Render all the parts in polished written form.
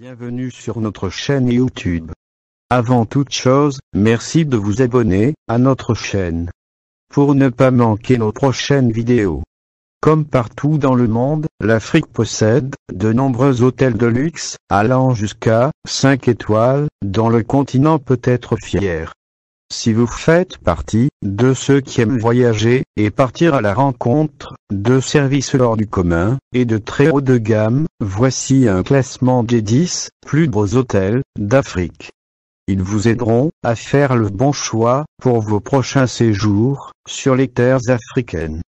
Bienvenue sur notre chaîne YouTube. Avant toute chose, merci de vous abonner à notre chaîne pour ne pas manquer nos prochaines vidéos. Comme partout dans le monde, l'Afrique possède de nombreux hôtels de luxe, allant jusqu'à 5 étoiles, dont le continent peut être fier. Si vous faites partie de ceux qui aiment voyager et partir à la rencontre de services hors du commun et de très haut de gamme, voici un classement des 10 plus beaux hôtels d'Afrique. Ils vous aideront à faire le bon choix pour vos prochains séjours sur les terres africaines.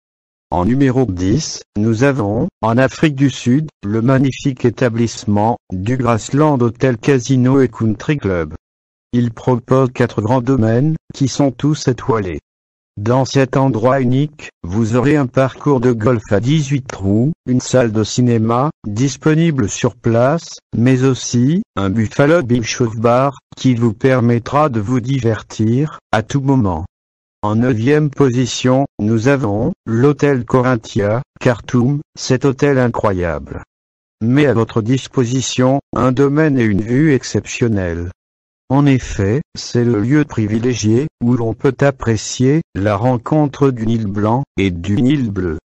En numéro 10, nous avons, en Afrique du Sud, le magnifique établissement du Grassland Hotel Casino et Country Club. Il propose 4 grands domaines, qui sont tous étoilés. Dans cet endroit unique, vous aurez un parcours de golf à 18 trous, une salle de cinéma, disponible sur place, mais aussi, un Buffalo Beach Bar, qui vous permettra de vous divertir, à tout moment. En 9e position, nous avons, l'hôtel Corinthia, Khartoum, cet hôtel incroyable met à votre disposition, un domaine et une vue exceptionnels. En effet, c'est le lieu privilégié, où l'on peut apprécier la rencontre du Nil blanc et du Nil bleu.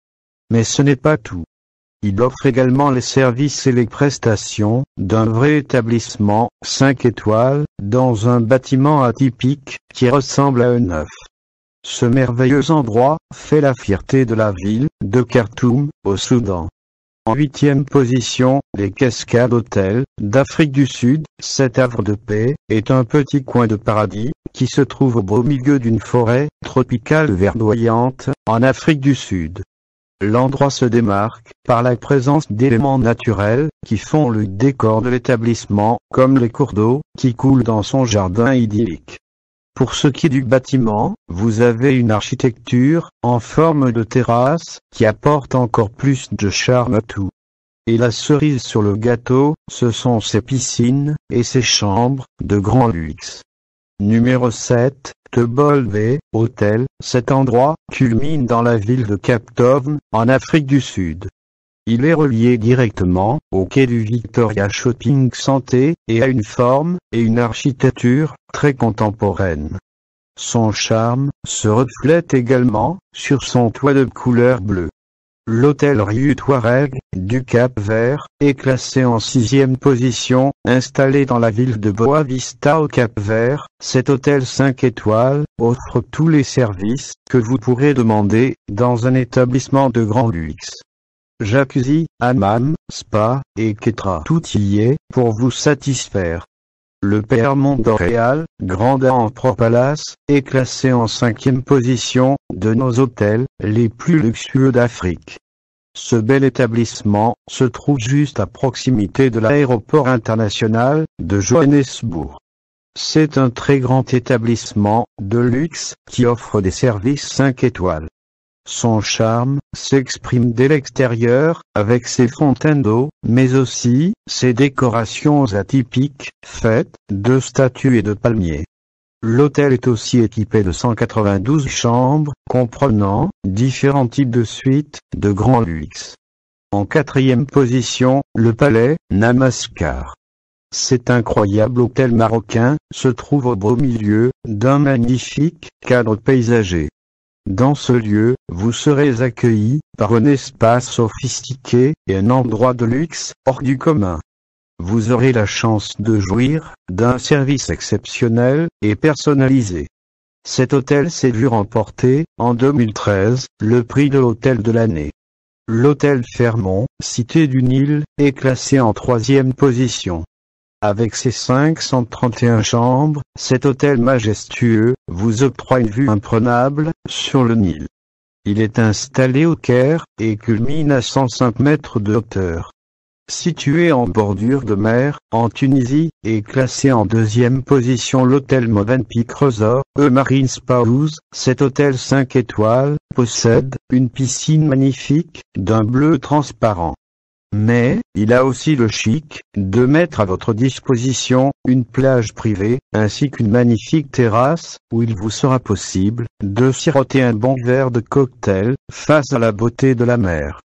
Mais ce n'est pas tout. Il offre également les services et les prestations d'un vrai établissement 5 étoiles, dans un bâtiment atypique, qui ressemble à un œuf. Ce merveilleux endroit fait la fierté de la ville de Khartoum, au Soudan. En 8e position, les Cascades Hôtels d'Afrique du Sud. Cet havre de paix est un petit coin de paradis qui se trouve au beau milieu d'une forêt tropicale verdoyante en Afrique du Sud. L'endroit se démarque par la présence d'éléments naturels qui font le décor de l'établissement, comme les cours d'eau qui coulent dans son jardin idyllique. Pour ce qui est du bâtiment, vous avez une architecture en forme de terrasse qui apporte encore plus de charme à tout. Et la cerise sur le gâteau, ce sont ses piscines et ses chambres de grand luxe. Numéro 7, Tebolvé Hotel. Cet endroit culmine dans la ville de Cape Town, en Afrique du Sud. Il est relié directement au quai du Victoria Shopping Centre et a une forme et une architecture très contemporaine. Son charme se reflète également sur son toit de couleur bleue. L'hôtel Riu Touareg du Cap-Vert est classé en 6e position, installé dans la ville de Boa Vista au Cap-Vert. Cet hôtel 5 étoiles offre tous les services que vous pourrez demander dans un établissement de grand luxe. Jacuzzi, hammam, spa, etc. Tout y est pour vous satisfaire. Le Fairmont Royal, Grand Emperor Palace, est classé en 5e position de nos hôtels les plus luxueux d'Afrique. Ce bel établissement se trouve juste à proximité de l'aéroport international de Johannesburg. C'est un très grand établissement de luxe qui offre des services 5 étoiles. Son charme s'exprime dès l'extérieur, avec ses fontaines d'eau, mais aussi ses décorations atypiques, faites de statues et de palmiers. L'hôtel est aussi équipé de 192 chambres, comprenant différents types de suites de grand luxe. En 4e position, le Palais Namaskar. Cet incroyable hôtel marocain se trouve au beau milieu d'un magnifique cadre paysager. Dans ce lieu, vous serez accueilli par un espace sophistiqué et un endroit de luxe hors du commun. Vous aurez la chance de jouir d'un service exceptionnel et personnalisé. Cet hôtel s'est vu remporter, en 2013, le prix de l'hôtel de l'année. L'hôtel Fairmont, Cité du Nil, est classé en 3e position. Avec ses 531 chambres, cet hôtel majestueux vous octroie une vue imprenable sur le Nil. Il est installé au Caire et culmine à 105 mètres de hauteur. Situé en bordure de mer, en Tunisie, est classé en 2e position l'hôtel Movenpick Resort, Marine Spa House. Cet hôtel 5 étoiles possède une piscine magnifique d'un bleu transparent. Mais, il a aussi le chic de mettre à votre disposition une plage privée, ainsi qu'une magnifique terrasse, où il vous sera possible de siroter un bon verre de cocktail, face à la beauté de la mer.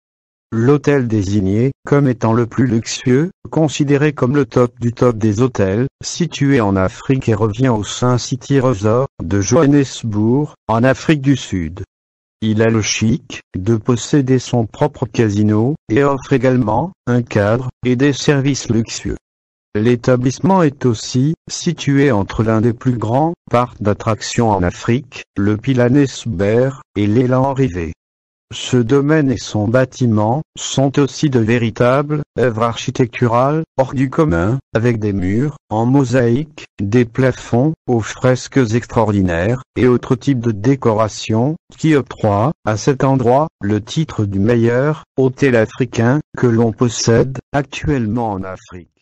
L'hôtel désigné comme étant le plus luxueux, considéré comme le top du top des hôtels, situé en Afrique et revient au Sun City Resort de Johannesburg, en Afrique du Sud. Il a le chic de posséder son propre casino, et offre également un cadre et des services luxueux. L'établissement est aussi situé entre l'un des plus grands parcs d'attractions en Afrique, le Pilanesberg, et l'Élan Rivet. Ce domaine et son bâtiment sont aussi de véritables œuvres architecturales hors du commun, avec des murs en mosaïque, des plafonds aux fresques extraordinaires et autres types de décorations qui octroient à cet endroit le titre du meilleur hôtel africain que l'on possède actuellement en Afrique.